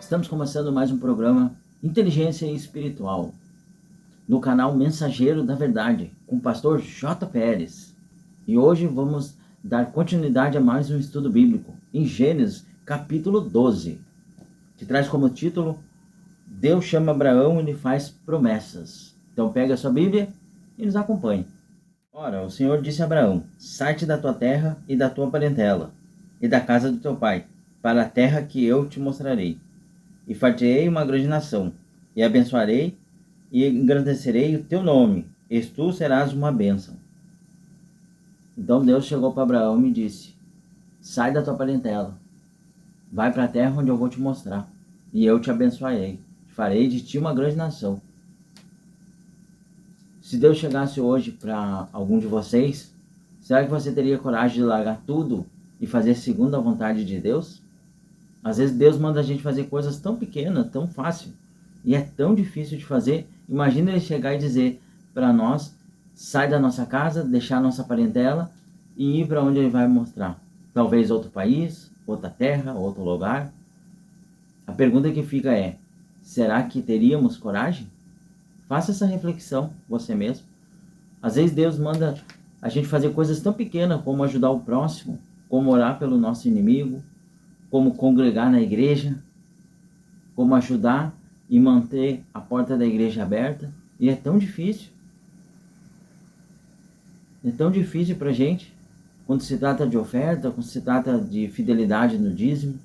Estamos começando mais um programa Inteligência Espiritual, no canal Mensageiro da Verdade, com o pastor J. Pérez. E hoje vamos dar continuidade a mais um estudo bíblico, em Gênesis, capítulo 12, que traz como título Deus chama Abraão e lhe faz promessas. Então pega a sua Bíblia e nos acompanhe. Ora, o Senhor disse a Abraão: sai-te da tua terra e da tua parentela, e da casa do teu pai, para a terra que eu te mostrarei. E far-te-ei uma grande nação, e abençoarei e engrandecerei o teu nome, e tu serás uma bênção. Então Deus chegou para Abraão e disse: sai da tua parentela, vai para a terra onde eu vou te mostrar, e eu te abençoarei, farei de ti uma grande nação. Se Deus chegasse hoje para algum de vocês, será que você teria coragem de largar tudo e fazer segundo a vontade de Deus? Às vezes Deus manda a gente fazer coisas tão pequenas, tão fácil, e é tão difícil de fazer. Imagina ele chegar e dizer para nós: sai da nossa casa, deixar a nossa parentela e ir para onde ele vai mostrar. Talvez outro país, outra terra, outro lugar. A pergunta que fica é: será que teríamos coragem? Faça essa reflexão você mesmo. Às vezes Deus manda a gente fazer coisas tão pequenas como ajudar o próximo, como orar pelo nosso inimigo, como congregar na igreja, como ajudar e manter a porta da igreja aberta. E é tão difícil. É tão difícil para a gente, quando se trata de oferta, quando se trata de fidelidade no dízimo.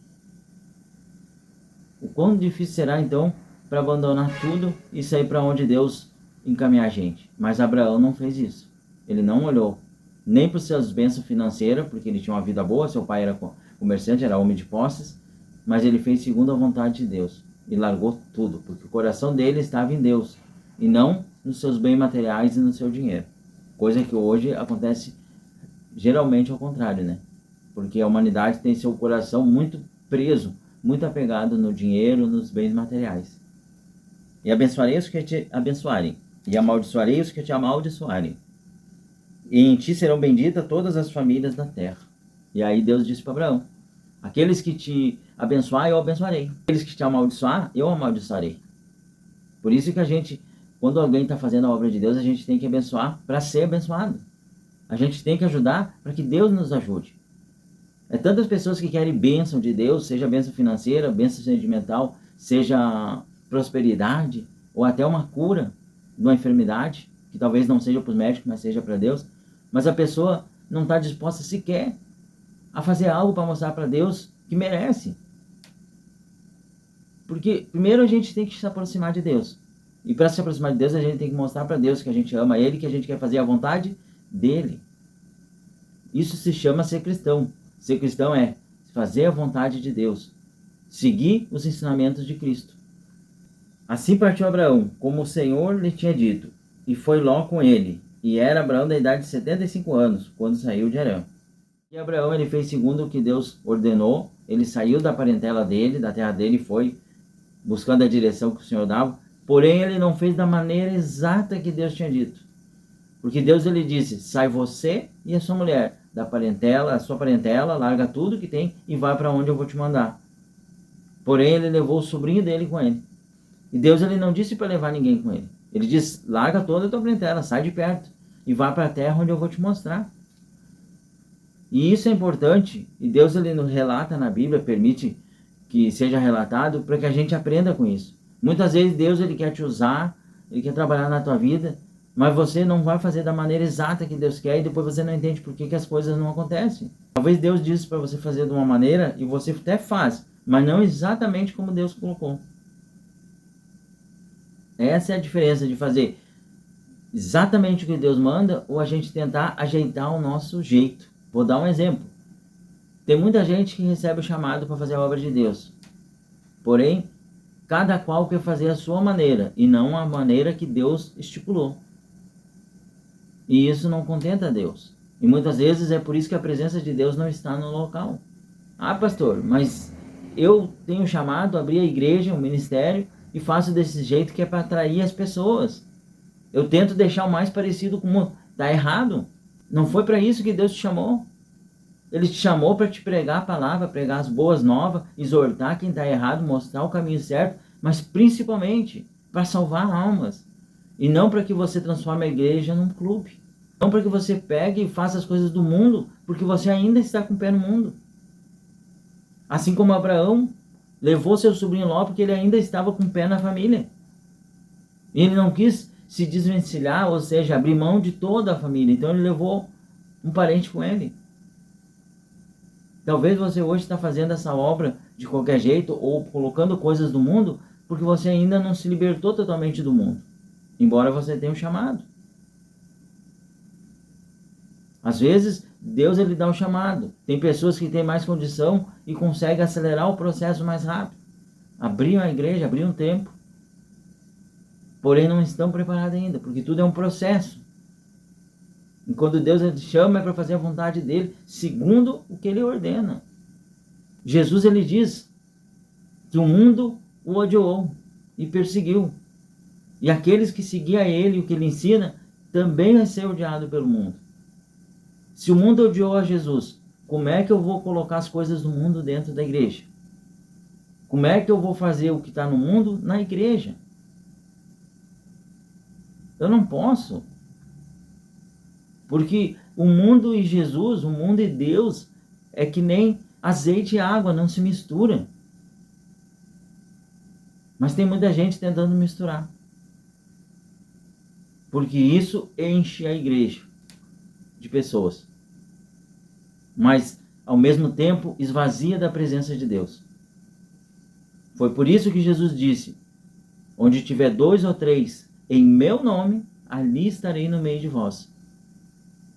O quão difícil será então para abandonar tudo e sair para onde Deus encaminhar a gente? Mas Abraão não fez isso. Ele não olhou nem para os seus bênçãos financeiras, porque ele tinha uma vida boa, seu pai era comerciante, era homem de posses, mas ele fez segundo a vontade de Deus e largou tudo, porque o coração dele estava em Deus e não nos seus bens materiais e no seu dinheiro. Coisa que hoje acontece geralmente ao contrário, né? Porque a humanidade tem seu coração muito preso, muito apegado no dinheiro, nos bens materiais. E abençoarei os que te abençoarem, e amaldiçoarei os que te amaldiçoarem. E em ti serão benditas todas as famílias da terra. E aí Deus disse para Abraão: aqueles que te abençoar, eu abençoarei. Aqueles que te amaldiçoar, eu amaldiçoarei. Por isso que a gente, quando alguém está fazendo a obra de Deus, a gente tem que abençoar para ser abençoado. A gente tem que ajudar para que Deus nos ajude. É tantas pessoas que querem bênção de Deus, seja bênção financeira, bênção sentimental, seja prosperidade, ou até uma cura de uma enfermidade, que talvez não seja para os médicos, mas seja para Deus. Mas a pessoa não está disposta sequer a fazer algo para mostrar para Deus que merece. Porque primeiro a gente tem que se aproximar de Deus. E para se aproximar de Deus, a gente tem que mostrar para Deus que a gente ama Ele, que a gente quer fazer a vontade dEle. Isso se chama ser cristão. Ser cristão é fazer a vontade de Deus, seguir os ensinamentos de Cristo. Assim partiu Abraão, como o Senhor lhe tinha dito, e foi Ló com ele. E era Abraão da idade de 75 anos, quando saiu de Harã. E Abraão ele fez segundo o que Deus ordenou. Ele saiu da parentela dele, da terra dele, e foi buscando a direção que o Senhor dava. Porém, ele não fez da maneira exata que Deus tinha dito. Porque Deus ele disse: sai você e a sua mulher da parentela, a sua parentela, larga tudo que tem e vai para onde eu vou te mandar. Porém, ele levou o sobrinho dele com ele. E Deus ele não disse para levar ninguém com ele. Ele disse: larga toda a tua parentela, sai de perto e vá para a terra onde eu vou te mostrar. E isso é importante, e Deus ele nos relata na Bíblia, permite que seja relatado para que a gente aprenda com isso. Muitas vezes Deus ele quer te usar, ele quer trabalhar na tua vida, mas você não vai fazer da maneira exata que Deus quer e depois você não entende por que as coisas não acontecem. Talvez Deus disse para você fazer de uma maneira e você até faz, mas não exatamente como Deus colocou. Essa é a diferença de fazer exatamente o que Deus manda ou a gente tentar ajeitar o nosso jeito. Vou dar um exemplo. Tem muita gente que recebe o chamado para fazer a obra de Deus. Porém, cada qual quer fazer a sua maneira e não a maneira que Deus estipulou. E isso não contenta a Deus. E muitas vezes é por isso que a presença de Deus não está no local. Ah, pastor, mas eu tenho chamado, abri a igreja, um ministério, e faço desse jeito que é para atrair as pessoas. Eu tento deixar o mais parecido com... Está errado. Não foi para isso que Deus te chamou. Ele te chamou para te pregar a palavra, pregar as boas novas, exortar quem está errado, mostrar o caminho certo, mas principalmente para salvar almas. E não para que você transforme a igreja num clube. Não para que você pegue e faça as coisas do mundo, porque você ainda está com o pé no mundo. Assim como Abraão levou seu sobrinho Ló, porque ele ainda estava com o pé na família. E ele não quis se desvencilhar, ou seja, abrir mão de toda a família. Então ele levou um parente com ele. Talvez você hoje está fazendo essa obra de qualquer jeito, ou colocando coisas do mundo, porque você ainda não se libertou totalmente do mundo. Embora você tenha um chamado. Às vezes, Deus ele dá um chamado. Tem pessoas que têm mais condição e conseguem acelerar o processo mais rápido. Abrir a igreja, abrir um templo. Porém, não estão preparados ainda, porque tudo é um processo. E quando Deus ele chama é para fazer a vontade dele, segundo o que ele ordena. Jesus ele diz que o mundo o odiou e perseguiu. E aqueles que seguiam ele, o que ele ensina, também vai ser odiado pelo mundo. Se o mundo odiou a Jesus, como é que eu vou colocar as coisas do mundo dentro da igreja? Como é que eu vou fazer o que está no mundo na igreja? Eu não posso. Porque o mundo e Jesus, o mundo e Deus, é que nem azeite e água, não se mistura. Mas tem muita gente tentando misturar. Porque isso enche a igreja de pessoas. Mas, ao mesmo tempo, esvazia da presença de Deus. Foi por isso que Jesus disse: onde tiver 2 ou 3 em meu nome, ali estarei no meio de vós.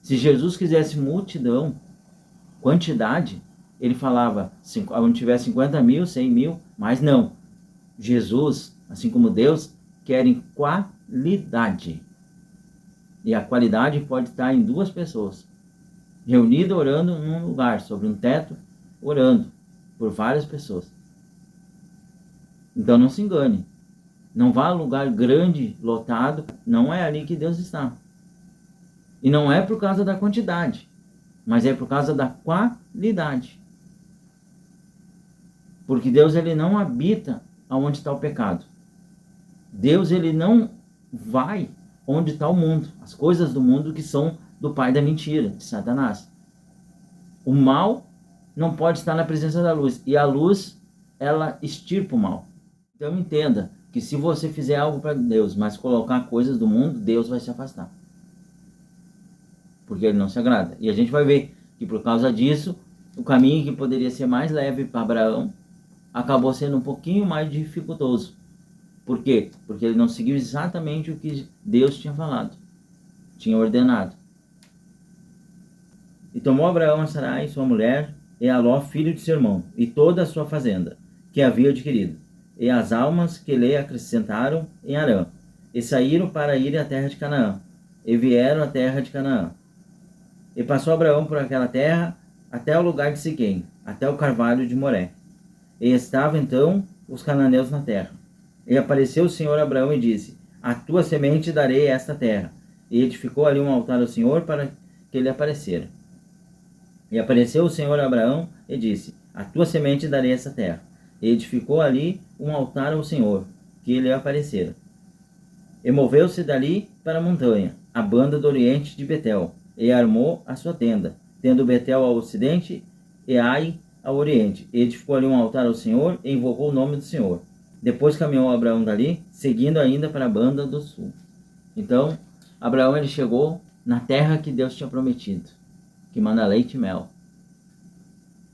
Se Jesus quisesse multidão, quantidade, ele falava, onde tiver 50 mil, 100 mil, mas não. Jesus, assim como Deus, querem qualidade. E a qualidade pode estar em 2 pessoas, reunidas orando num lugar, sobre um teto, orando por várias pessoas. Então não se engane. Não vá a lugar grande, lotado, não é ali que Deus está. E não é por causa da quantidade, mas é por causa da qualidade. Porque Deus ele não habita onde está o pecado. Deus ele não vai onde está o mundo, as coisas do mundo que são do pai da mentira, de Satanás. O mal não pode estar na presença da luz, e a luz, ela extirpa o mal. Então entenda que se você fizer algo para Deus, mas colocar coisas do mundo, Deus vai se afastar. Porque ele não se agrada. E a gente vai ver que por causa disso, o caminho que poderia ser mais leve para Abraão, acabou sendo um pouquinho mais dificultoso. Por quê? Porque ele não seguiu exatamente o que Deus tinha falado, tinha ordenado. E tomou Abraão a Sarai, sua mulher, e a Ló, filho de seu irmão, e toda a sua fazenda, que havia adquirido, e as almas que lhe acrescentaram em Harã, e saíram para ir à terra de Canaã, e vieram à terra de Canaã. E passou Abraão por aquela terra, até o lugar de Siquém, até o carvalho de Moré. E estavam então os cananeus na terra. E apareceu o Senhor a Abraão e disse: a tua semente darei esta terra. E edificou ali um altar ao Senhor para que ele aparecera. E apareceu o Senhor a Abraão e disse: a tua semente darei esta terra. E edificou ali um altar ao Senhor, que ele aparecera. E moveu-se dali para a montanha, a banda do oriente de Betel, e armou a sua tenda, tendo Betel ao ocidente e Ai ao oriente. E edificou ali um altar ao Senhor e invocou o nome do Senhor. Depois caminhou Abraão dali, seguindo ainda para a banda do sul. Então, Abraão ele chegou na terra que Deus tinha prometido, que manda leite e mel.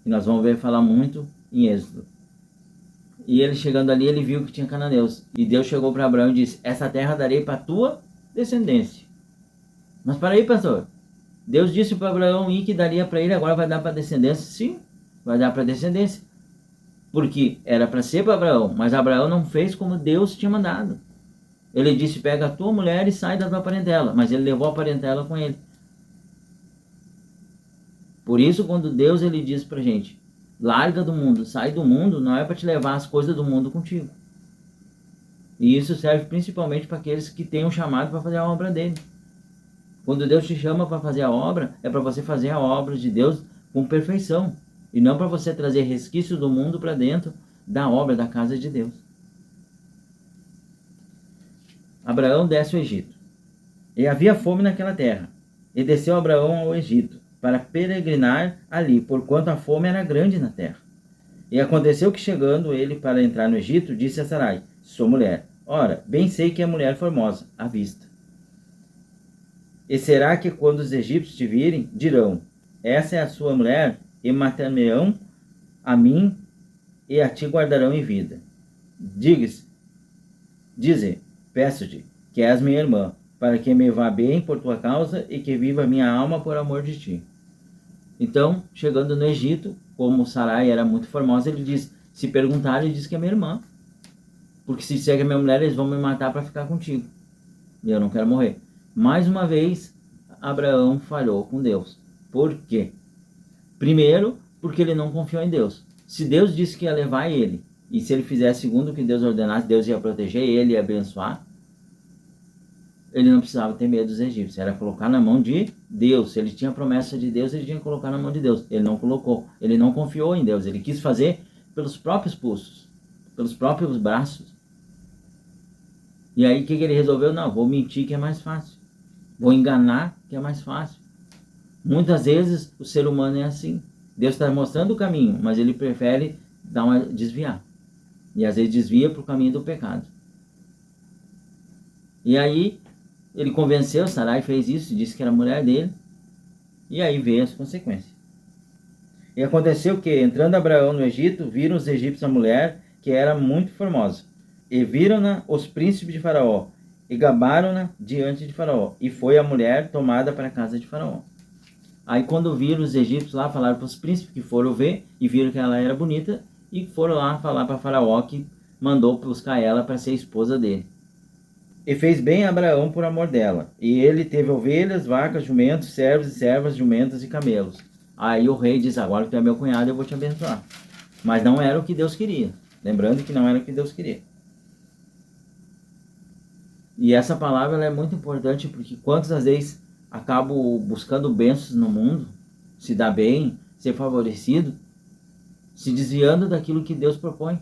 E nós vamos ver falar muito em Êxodo. E ele chegando ali, ele viu que tinha cananeus. E Deus chegou para Abraão e disse: essa terra darei para a tua descendência. Mas para aí, pastor, Deus disse para Abraão ir que daria para ele, agora vai dar para a descendência? Sim, vai dar para a descendência. Porque era para ser para Abraão, mas Abraão não fez como Deus tinha mandado. Ele disse: pega a tua mulher e sai da tua parentela. Mas ele levou a parentela com ele. Por isso, quando Deus ele diz para a gente: larga do mundo, sai do mundo, não é para te levar as coisas do mundo contigo. E isso serve principalmente para aqueles que têm um chamado para fazer a obra dele. Quando Deus te chama para fazer a obra, é para você fazer a obra de Deus com perfeição, e não para você trazer resquício do mundo para dentro da obra da casa de Deus. Abraão desce ao Egito. E havia fome naquela terra. E desceu Abraão ao Egito, para peregrinar ali, porquanto a fome era grande na terra. E aconteceu que, chegando ele para entrar no Egito, disse a Sarai, sua mulher, ora, bem sei que é mulher formosa, à vista. E será que quando os egípcios te virem, dirão, essa é a sua mulher, e matar-me-ão a mim, e a ti guardarão em vida. Dize, peço-te, que és minha irmã, para que me vá bem por tua causa, e que viva minha alma por amor de ti. Então, chegando no Egito, como Sarai era muito formosa, ele diz, se perguntarem, ele diz que é minha irmã. Porque se disser que é minha mulher, eles vão me matar para ficar contigo. E eu não quero morrer. Mais uma vez, Abraão falhou com Deus. Por quê? Primeiro, porque ele não confiou em Deus. Se Deus disse que ia levar ele, e se ele fizesse segundo o que Deus ordenasse, Deus ia proteger ele e abençoar, ele não precisava ter medo dos egípcios. Era colocar na mão de Deus. Se ele tinha promessa de Deus, ele tinha que colocar na mão de Deus. Ele não colocou. Ele não confiou em Deus. Ele quis fazer pelos próprios pulsos, pelos próprios braços. E aí o que ele resolveu? Não, vou mentir que é mais fácil. Vou enganar que é mais fácil. Muitas vezes o ser humano é assim. Deus está mostrando o caminho, mas ele prefere desviar. E às vezes desvia para o caminho do pecado. E aí ele convenceu, Sarai fez isso, disse que era a mulher dele. E aí veio as consequências. E aconteceu que, entrando Abraão no Egito, viram os egípcios a mulher, que era muito formosa. E viram-na os príncipes de Faraó, e gabaram-na diante de Faraó. E foi a mulher tomada para a casa de Faraó. Aí quando viram os egípcios lá, falaram para os príncipes que foram ver, e viram que ela era bonita, e foram lá falar para Faraó que mandou buscar ela para ser esposa dele. E fez bem a Abraão por amor dela. E ele teve ovelhas, vacas, jumentos, servos e servas, jumentas e camelos. Aí o rei diz, agora que tu é meu cunhado, eu vou te abençoar. Mas não era o que Deus queria. Lembrando que não era o que Deus queria. E essa palavra ela é muito importante, porque quantas vezes acabo buscando bênçãos no mundo, se dar bem, ser favorecido, se desviando daquilo que Deus propõe.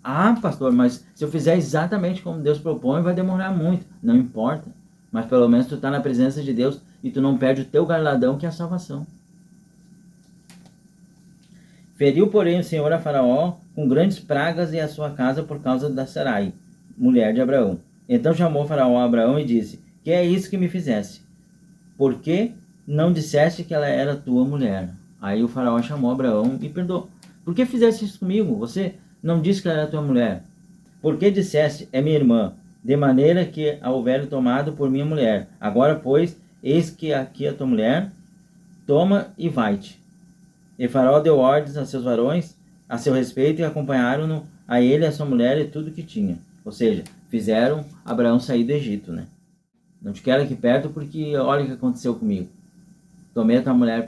Ah, pastor, mas se eu fizer exatamente como Deus propõe, vai demorar muito. Não importa. Mas pelo menos tu está na presença de Deus e tu não perde o teu galardão, que é a salvação. Feriu, porém, o Senhor a Faraó com grandes pragas e a sua casa por causa da Sarai, mulher de Abraão. Então chamou Faraó a Abraão e disse, que é isso que me fizesse? Por que não disseste que ela era tua mulher? Aí o Faraó chamou Abraão e perdoou. Por que fizeste isso comigo? Você não disse que ela era tua mulher. Por que disseste, é minha irmã, de maneira que a houver tomado por minha mulher? Agora, pois, eis que aqui a tua mulher, toma e vai-te. E Faraó deu ordens a seus varões a seu respeito e acompanharam-no a ele, a sua mulher e tudo que tinha. Ou seja, fizeram Abraão sair do Egito, né? Não te quero aqui perto porque olha o que aconteceu comigo. Tomei a tua mulher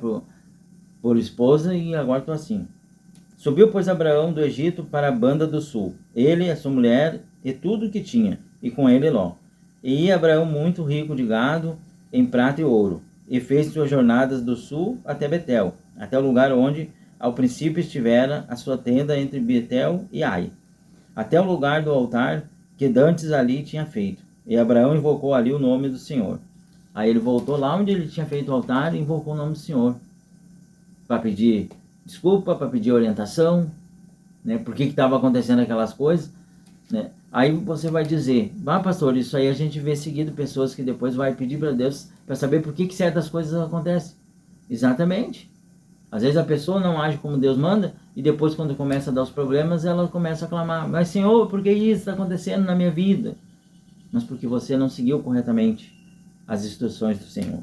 por esposa e agora estou assim. Subiu, pois, Abraão do Egito para a banda do sul, ele, a sua mulher e tudo o que tinha, e com ele Ló. E ia Abraão muito rico de gado, em prata e ouro, e fez suas jornadas do sul até Betel, até o lugar onde ao princípio estivera a sua tenda entre Betel e Ai, até o lugar do altar que dantes ali tinha feito. E Abraão invocou ali o nome do Senhor. Aí ele voltou lá onde ele tinha feito o altar e invocou o nome do Senhor, para pedir desculpa, para pedir orientação, né? Por que estava acontecendo aquelas coisas, né? Aí você vai dizer, pastor, isso aí a gente vê seguido pessoas que depois vai pedir para Deus para saber por que certas coisas acontecem. Exatamente. Às vezes a pessoa não age como Deus manda e depois quando começa a dar os problemas, ela começa a clamar, mas Senhor, por que isso está acontecendo na minha vida? Mas porque você não seguiu corretamente as instruções do Senhor.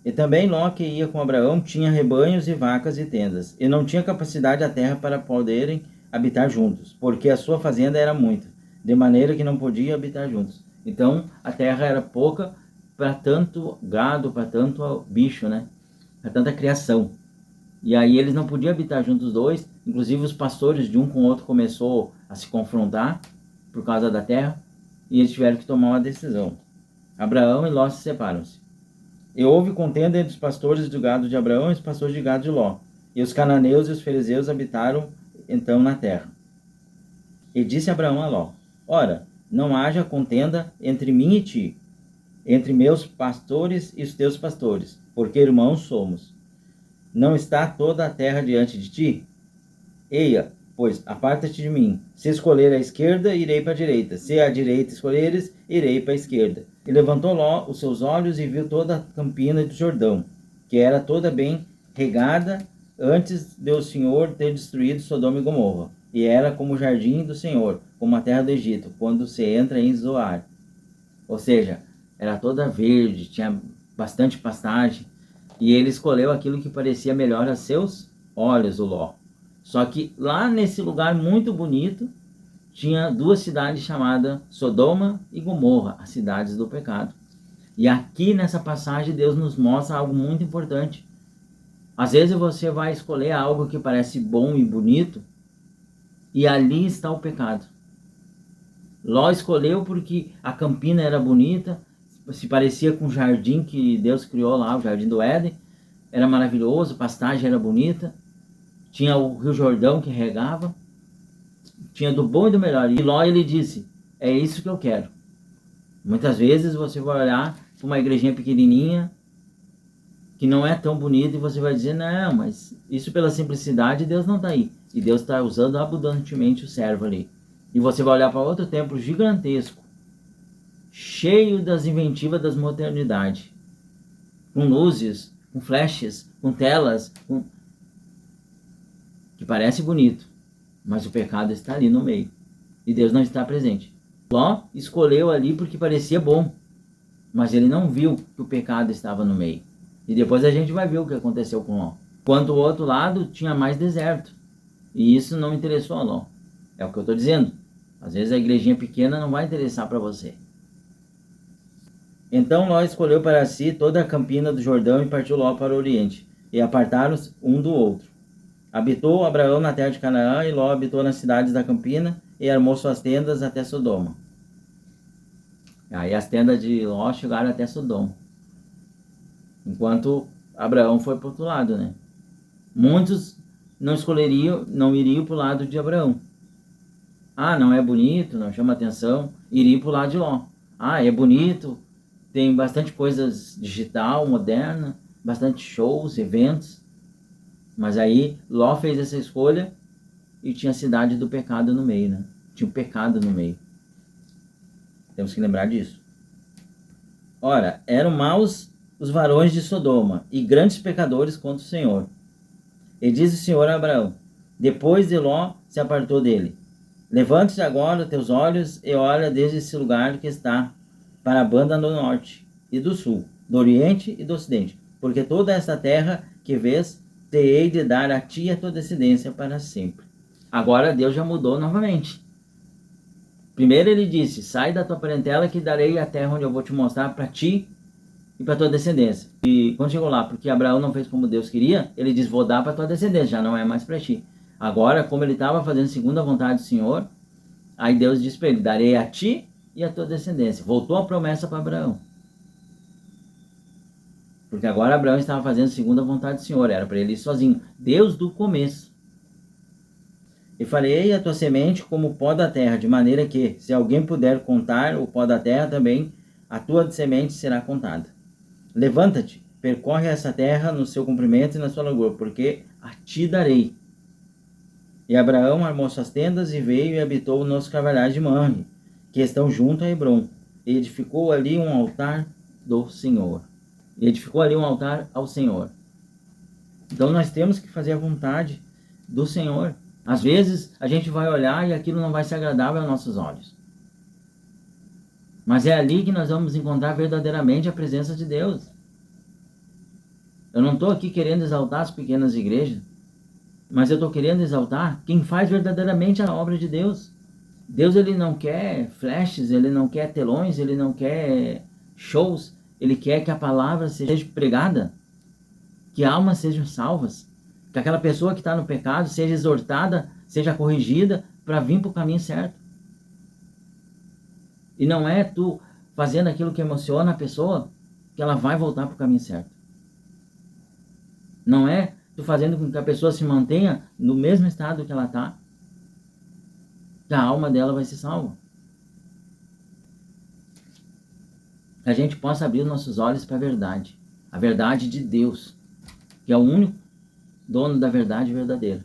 E também Ló, que ia com Abraão, tinha rebanhos e vacas e tendas, e não tinha capacidade a terra para poderem habitar juntos, porque a sua fazenda era muita, de maneira que não podia habitar juntos. Então a terra era pouca para tanto gado, para tanto bicho, né? Para tanta criação. E aí eles não podiam habitar juntos os dois, inclusive os pastores de um com o outro começou a se confrontar por causa da terra, e eles tiveram que tomar uma decisão. Abraão e Ló se separam-se. E houve contenda entre os pastores do gado de Abraão e os pastores de gado de Ló. E os cananeus e os fariseus habitaram então na terra. E disse Abraão a Ló: Ora, não haja contenda entre mim e ti, entre meus pastores e os teus pastores, porque irmãos somos. Não está toda a terra diante de ti? Eia, pois, aparta-te de mim. Se escolher a esquerda, irei para a direita. Se a direita escolheres, irei para a esquerda. E levantou Ló os seus olhos e viu toda a campina do Jordão, que era toda bem regada, antes de o Senhor ter destruído Sodoma e Gomorra. E era como o jardim do Senhor, como a terra do Egito, quando se entra em Zoar. Ou seja, era toda verde, tinha bastante pastagem, e ele escolheu aquilo que parecia melhor a seus olhos, o Ló. Só que lá nesse lugar muito bonito, tinha duas cidades chamadas Sodoma e Gomorra, as cidades do pecado. E aqui nessa passagem Deus nos mostra algo muito importante. Às vezes você vai escolher algo que parece bom e bonito, e ali está o pecado. Ló escolheu porque a campina era bonita, se parecia com o jardim que Deus criou lá, o jardim do Éden. Era maravilhoso, a pastagem era bonita, tinha o Rio Jordão que regava, tinha do bom e do melhor. E Ló, ele disse, é isso que eu quero. Muitas vezes você vai olhar para uma igrejinha pequenininha, que não é tão bonita, e você vai dizer, não, mas isso pela simplicidade, Deus não está aí. E Deus está usando abundantemente o servo ali. E você vai olhar para outro templo gigantesco, cheio das inventivas das modernidades, com luzes, com flashes, com telas, que parece bonito, mas o pecado está ali no meio, e Deus não está presente. Ló escolheu ali porque parecia bom, mas ele não viu que o pecado estava no meio. E depois a gente vai ver o que aconteceu com Ló. Quanto o outro lado tinha mais deserto, e isso não interessou a Ló. É o que eu estou dizendo. Às vezes a igrejinha pequena não vai interessar para você. Então Ló escolheu para si toda a campina do Jordão e partiu Ló para o oriente, e apartaram-se um do outro. Habitou Abraão na terra de Canaã, e Ló habitou nas cidades da campina, e armou suas tendas até Sodoma. Aí as tendas de Ló chegaram até Sodoma, enquanto Abraão foi para o outro lado, né? Muitos não iriam para o lado de Abraão. Ah, não é bonito, não chama atenção, iria para o lado de Ló. Ah, é bonito, tem bastante coisas digital, moderna, bastante shows, eventos. Mas aí Ló fez essa escolha e tinha a cidade do pecado no meio, né? Tinha o pecado no meio. Temos que lembrar disso. Ora, eram maus os varões de Sodoma e grandes pecadores contra o Senhor. E diz o Senhor a Abraão, depois de Ló se apartou dele: Levante-se agora os teus olhos e olha desde esse lugar que está para a banda do norte e do sul, do oriente e do ocidente, porque toda esta terra que vês te hei de dar a ti e a tua descendência para sempre. Agora Deus já mudou novamente. Primeiro ele disse, sai da tua parentela que darei a terra onde eu vou te mostrar para ti e para tua descendência. E quando chegou lá, porque Abraão não fez como Deus queria, ele diz, vou dar para tua descendência, já não é mais para ti. Agora, como ele estava fazendo segundo a vontade do Senhor, aí Deus disse para ele, darei a ti e a tua descendência. Voltou a promessa para Abraão. Porque agora Abraão estava fazendo segundo a vontade do Senhor, era para ele ir sozinho, desde o começo. E farei a tua semente como o pó da terra, de maneira que, se alguém puder contar o pó da terra, também a tua semente será contada. Levanta-te, percorre essa terra no seu comprimento e na sua largura, porque a ti darei. E Abraão armou suas tendas e veio e habitou nos carvalhais de Mamre, que estão junto a Hebrom, e edificou ali um altar do Senhor. E edificou ali um altar ao Senhor. Então nós temos que fazer a vontade do Senhor. Às vezes a gente vai olhar e aquilo não vai ser agradável aos nossos olhos. Mas é ali que nós vamos encontrar verdadeiramente a presença de Deus. Eu não estou aqui querendo exaltar as pequenas igrejas, mas eu estou querendo exaltar quem faz verdadeiramente a obra de Deus. Deus, ele não quer flashes, ele não quer telões, ele não quer shows. Ele quer que a palavra seja pregada, que almas sejam salvas, que aquela pessoa que está no pecado seja exortada, seja corrigida para vir para o caminho certo. E não é tu fazendo aquilo que emociona a pessoa, que ela vai voltar para o caminho certo. Não é tu fazendo com que a pessoa se mantenha no mesmo estado que ela está, que a alma dela vai ser salva. Que a gente possa abrir os nossos olhos para a verdade de Deus, que é o único dono da verdade verdadeira.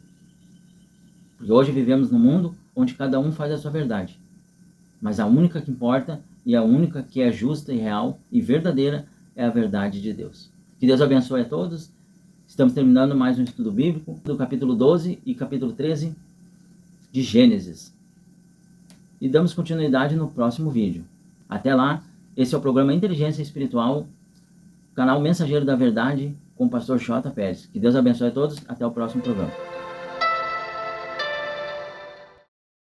Porque hoje vivemos num mundo onde cada um faz a sua verdade, mas a única que importa e a única que é justa e real e verdadeira é a verdade de Deus. Que Deus abençoe a todos. Estamos terminando mais um estudo bíblico do capítulo 12 e capítulo 13 de Gênesis. E damos continuidade no próximo vídeo. Até lá, esse é o programa Inteligência Espiritual, canal Mensageiro da Verdade, com o pastor J. Pérez. Que Deus abençoe a todos. Até o próximo programa.